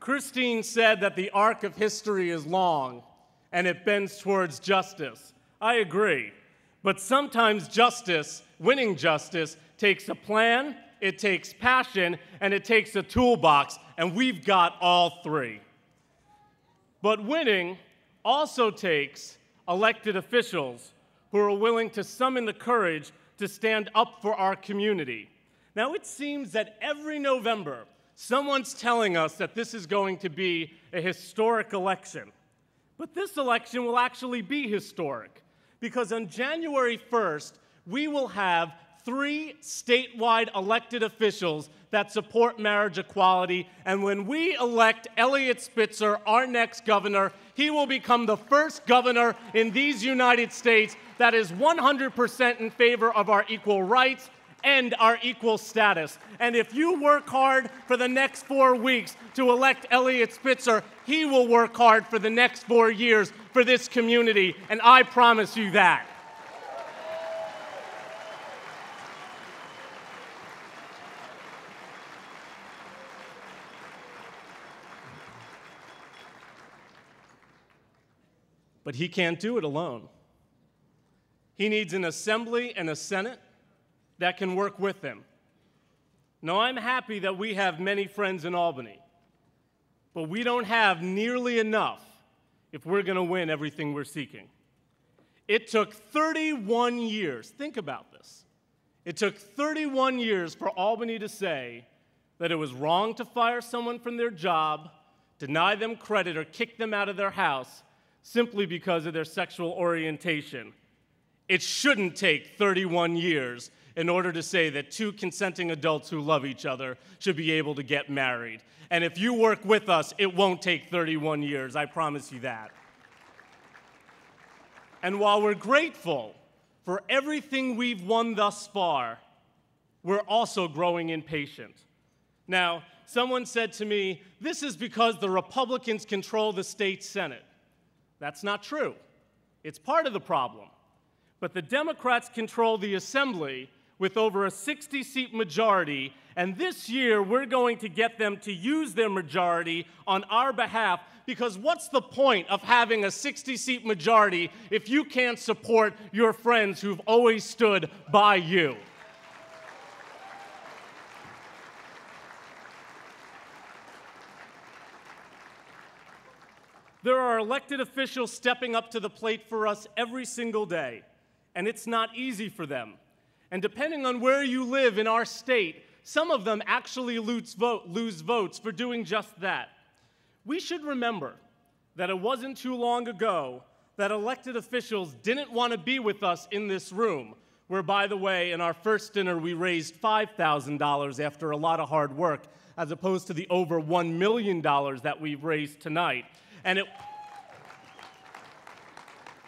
Christine said that the arc of history is long and it bends towards justice. I agree. But sometimes justice, winning justice, takes a plan, it takes passion, and it takes a toolbox, and we've got all three. But winning also takes elected officials who are willing to summon the courage to stand up for our community. Now, it seems that every November, someone's telling us that this is going to be a historic election. But this election will actually be historic, because on January 1st, we will have 3 statewide elected officials that support marriage equality, and when we elect Eliot Spitzer, our next governor, he will become the first governor in these United States that is 100% in favor of our equal rights and our equal status. And if you work hard for the next 4 weeks to elect Eliot Spitzer, he will work hard for the next 4 years for this community, and I promise you that. But he can't do it alone. He needs an assembly and a Senate that can work with him. Now, I'm happy that we have many friends in Albany, but we don't have nearly enough if we're going to win everything we're seeking. It took 31 years, think about this. It took 31 years for Albany to say that it was wrong to fire someone from their job, deny them credit, or kick them out of their house simply because of their sexual orientation. It shouldn't take 31 years in order to say that 2 consenting adults who love each other should be able to get married. And if you work with us, it won't take 31 years, I promise you that. And while we're grateful for everything we've won thus far, we're also growing impatient. Now, someone said to me, this is because the Republicans control the state Senate. That's not true. It's part of the problem. But the Democrats control the Assembly with over a 60-seat majority, and this year we're going to get them to use their majority on our behalf, because what's the point of having a 60-seat majority if you can't support your friends who've always stood by you? There are elected officials stepping up to the plate for us every single day, and it's not easy for them. And depending on where you live in our state, some of them actually lose votes for doing just that. We should remember that it wasn't too long ago that elected officials didn't want to be with us in this room, where, by the way, in our first dinner we raised $5,000 after a lot of hard work, as opposed to the over $1 million that we've raised tonight.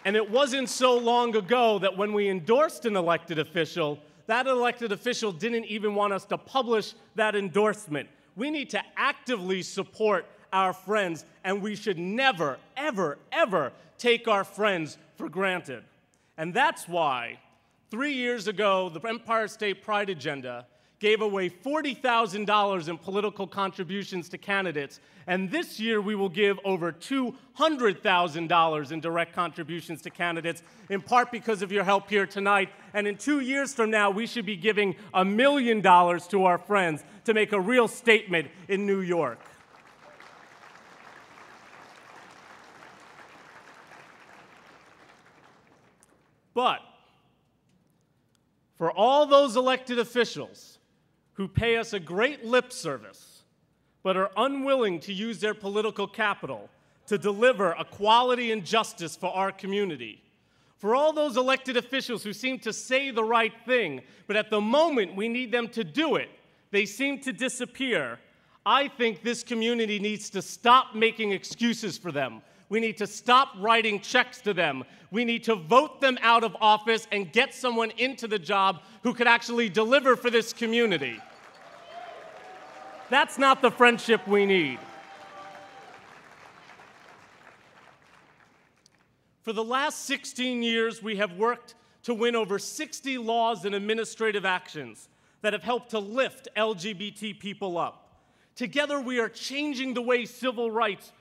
And it wasn't so long ago that when we endorsed an elected official, that elected official didn't even want us to publish that endorsement. We need to actively support our friends, and we should never, ever, ever take our friends for granted. And that's why 3 years ago, the Empire State Pride Agenda gave away $40,000 in political contributions to candidates, and this year we will give over $200,000 in direct contributions to candidates, in part because of your help here tonight. And in 2 years from now, we should be giving $1 million to our friends to make a real statement in New York. But for all those elected officials who pay us a great lip service, but are unwilling to use their political capital to deliver equality and justice for our community, for all those elected officials who seem to say the right thing, but at the moment we need them to do it, they seem to disappear, I think this community needs to stop making excuses for them. We need to stop writing checks to them. We need to vote them out of office and get someone into the job who could actually deliver for this community. That's not the friendship we need. For the last 16 years, we have worked to win over 60 laws and administrative actions that have helped to lift LGBT people up, Together, we are changing the way civil rights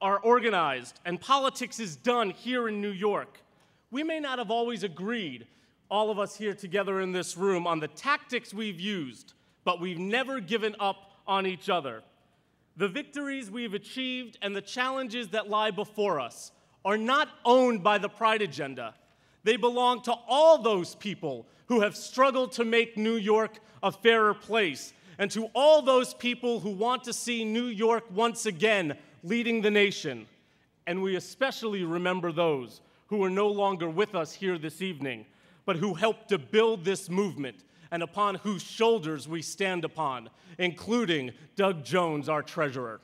are organized and politics is done here in New York. We may not have always agreed, all of us here together in this room, on the tactics we've used, but we've never given up on each other. The victories we've achieved and the challenges that lie before us are not owned by the Pride agenda. They belong to all those people who have struggled to make New York a fairer place, and to all those people who want to see New York once again leading the nation. And we especially remember those who are no longer with us here this evening, but who helped to build this movement and upon whose shoulders we stand upon, including Doug Jones, our treasurer.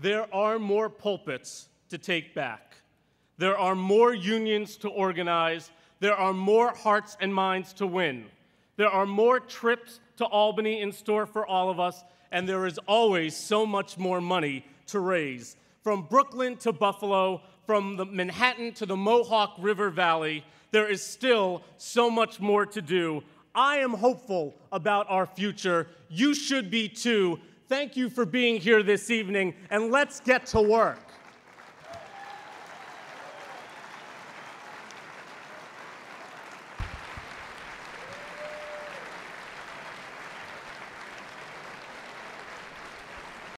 There are more pulpits to take back. There are more unions to organize. There are more hearts and minds to win. There are more trips to Albany in store for all of us, and there is always so much more money to raise. From Brooklyn to Buffalo, from the Manhattan to the Mohawk River Valley, there is still so much more to do. I am hopeful about our future. You should be too. Thank you for being here this evening, and let's get to work.